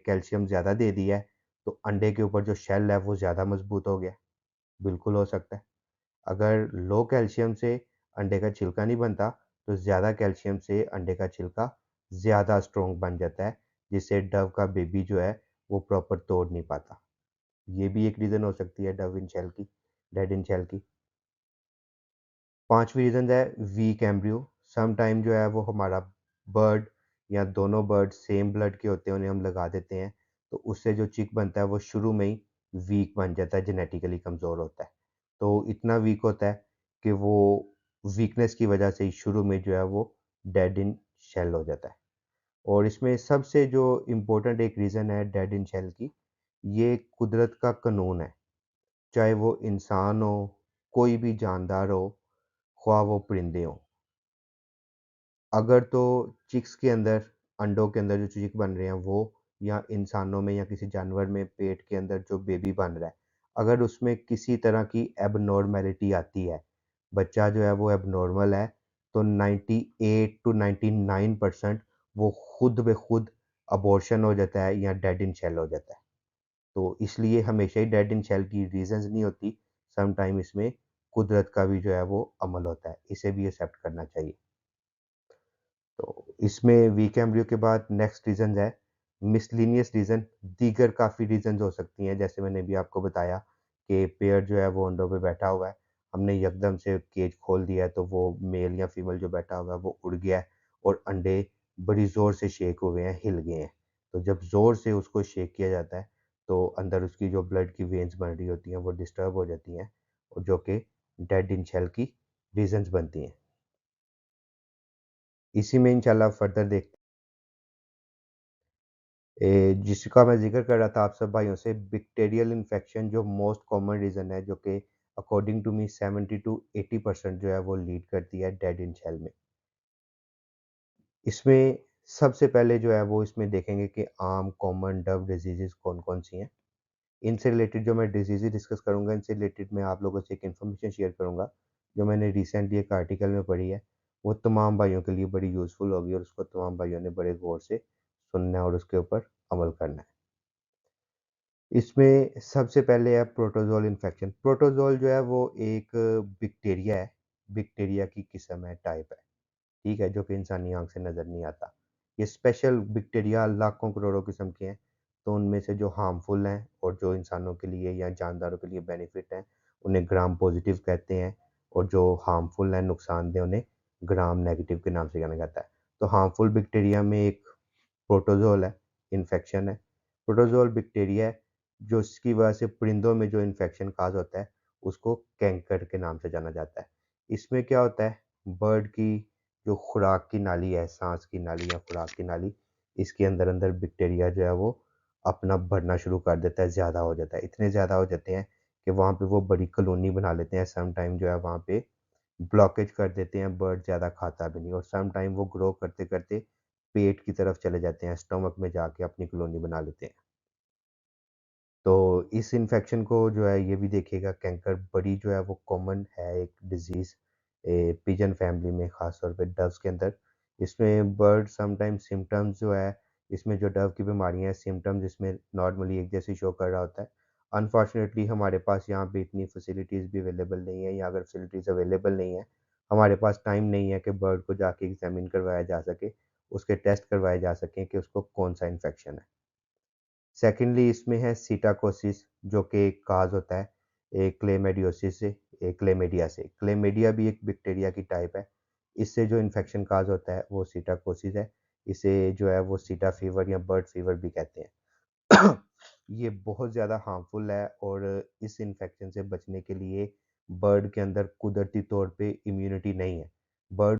Calcium ज़्यादा दे दिया है, तो अंडे के ऊपर जो शेल है वो ज़्यादा मज़बूत हो गया। बिल्कुल हो सकता है। अगर लो कैल्शियम से अंडे का छिलका नहीं बनता, तो ज़्यादा कैल्शियम से अंडे का छिलका ज़्यादा स्ट्रॉन्ग बन जाता है, जिससे डव का बेबी जो है, वो प्रॉपर तोड़ नहीं पाता। ये भी एक रीज़न हो सकती है डव इन शेल की, डेड इन शेल की। 5वीं रीज़न है वीक एम्ब्रियो। सम टाइम जो है वो हमारा बर्ड या दोनों बर्ड सेम ब्लड के होते हैं, उन्हें हम लगा देते हैं, तो उससे जो चिक बनता है वो शुरू में ही वीक बन जाता है, जेनेटिकली कमज़ोर होता है। तो इतना वीक होता है कि वो वीकनेस की वजह से ही शुरू में जो है वो डेड इन शेल हो जाता है। और इसमें सबसे जो इम्पोर्टेंट एक रीज़न है डेड इन शेल की, ये कुदरत का कानून है। चाहे वो इंसान हो, कोई भी जानदार हो, ख्वाह वो परिंदे हों। अगर तो चिक्स के अंदर, अंडों के अंदर जो चिक बन रहे हैं वो, या इंसानों में या किसी जानवर में पेट के अंदर जो बेबी बन रहा है, अगर उसमें किसी तरह की एबनॉर्मैलिटी आती है, बच्चा जो है वो एबनॉर्मल है, तो 98 टू 99% वो खुद ब खुद अबॉर्शन हो जाता है या डेड इन शेल हो जाता है। तो इसलिए हमेशा ही डेड इन शेल की रीज़न्स नहीं होती, सम टाइम इसमें कुदरत का भी जो है वो अमल होता है, इसे भी एक्सेप्ट करना चाहिए। तो इसमें वीक एम्ब्रियो के बाद नेक्स्ट रीज़न है मिसलेनियस रीज़न। दीगर काफ़ी रीज़न्स हो सकती हैं, जैसे मैंने अभी आपको बताया कि पेयर जो है वो अंडों पे बैठा हुआ है, हमने यकदम से केज खोल दिया है तो वो मेल या फीमेल जो बैठा हुआ है वो उड़ गया है और अंडे बड़ी ज़ोर से शेक हुए हैं, हिल गए हैं। तो जब ज़ोर से उसको शेक किया जाता है, तो अंदर उसकी जो ब्लड की वेन्स बन रही होती हैं वो डिस्टर्ब हो जाती हैं, और जो कि डेड इन शेल की रीज़न्स बनती हैं। इसी में इंशाल्लाह फर्दर देखते जिसका मैं ज़िक्र कर रहा था आप सब भाइयों से, बैक्टीरियल इन्फेक्शन जो मोस्ट कॉमन रीज़न है, जो कि अकॉर्डिंग टू मी 70 टू 80% जो है वो लीड करती है डेड इन शेल में। इसमें सबसे पहले जो है वो इसमें देखेंगे कि आम कॉमन डव डिजीज़ेज़ कौन-कौन सी हैं। इनसे रिलेटेड जो मैं डिजीज़ेज़ डिस्कस करूँगा, इनसे रिलेटेड मैं आप लोगों से एक इन्फॉर्मेशन शेयर करूँगा, जो मैंने रिसेंटली एक आर्टिकल में पढ़ी है। वो तमाम भाइयों के लिए बड़ी यूज़फुल होगी और उसको तमाम भाइयों ने बड़े गौर से सुनना है और उसके ऊपर अमल करना है। इसमें सबसे पहले है प्रोटोज़ोल इन्फेक्शन। प्रोटोज़ोल जो है वो एक बैक्टीरिया है, बैक्टीरिया की किस्म है, टाइप है, ठीक है? जो कि इंसानी आँख से नज़र नहीं आता। ये स्पेशल बैक्टीरिया लाखों करोड़ों किस्म के हैं, तो उनमें से जो हार्मफुल हैं और जो इंसानों के लिए या जानदारों के लिए बेनिफिट हैं, उन्हें ग्राम पॉज़िटिव कहते हैं, और जो हार्मफुल हैं, नुकसानदेह, उन्हें ग्राम नेगेटिव के नाम से जाना जाता है। तो हार्मफुल बैक्टीरिया में एक प्रोटोज़ोल है, इन्फेक्शन है। प्रोटोज़ोल बैक्टीरिया है, जो इसकी वजह से परिंदों में जो इन्फेक्शन काज़ होता है, उसको कैंकर के नाम से जाना जाता है। इसमें क्या होता है, बर्ड की जो खुराक की नाली है, साँस की नाली या खुराक की नाली, इसके अंदर-अंदर बैक्टीरिया जो है वो अपना बढ़ना शुरू कर देता है, ज़्यादा हो जाता है। इतने ज़्यादा हो जाते हैं कि वहाँ पे वो बड़ी कॉलोनी बना लेते हैं। सम टाइम जो है वहाँ पे ब्लॉकेज कर देते हैं, बर्ड ज़्यादा खाता भी नहीं, और सम टाइम वो ग्रो करते-करते पेट की तरफ चले जाते हैं, स्टमक में जाके अपनी कॉलोनी बना लेते हैं। तो इस इन्फेक्शन को जो है ये भी देखिएगा, कैंकर बड़ी जो है वो कॉमन है एक डिज़ीज़ पिजन फैमिली में, ख़ास तौर पे डव्स के अंदर। इसमें बर्ड समटाइम्स सिम्पटम्स जो है, इसमें जो डव की बीमारियाँ हैं, सिम्पटम्स इसमें नॉर्मली एक जैसे शो कर रहा होता है। अनफॉर्चुनेटली हमारे पास यहाँ पे इतनी फैसिलिटीज़ भी अवेलेबल नहीं है, या अगर फैसिलिटीज़ अवेलेबल नहीं है, हमारे पास टाइम नहीं है कि बर्ड को जाके एग्ज़ामिन करवाया जा सके, उसके टेस्ट करवाए जा सकें कि उसको कौन-सा इन्फेक्शन है। सेकेंडली इसमें है सिटाकोसिस, जो कि एक काज़ होता है क्लेमाइडियोसिस से, क्लेमिडिया से। क्लेमिडिया भी एक बैक्टीरिया की टाइप है। इससे जो इन्फेक्शन काज़ होता है वो सिटाकोसिस है। इसे जो है वो सिटा फीवर या बर्ड फीवर भी कहते हैं। ये बहुत ज़्यादा हार्मफुल है, और इस इन्फेक्शन से बचने के लिए बर्ड के अंदर कुदरती तौर पे इम्यूनिटी नहीं है। बर्ड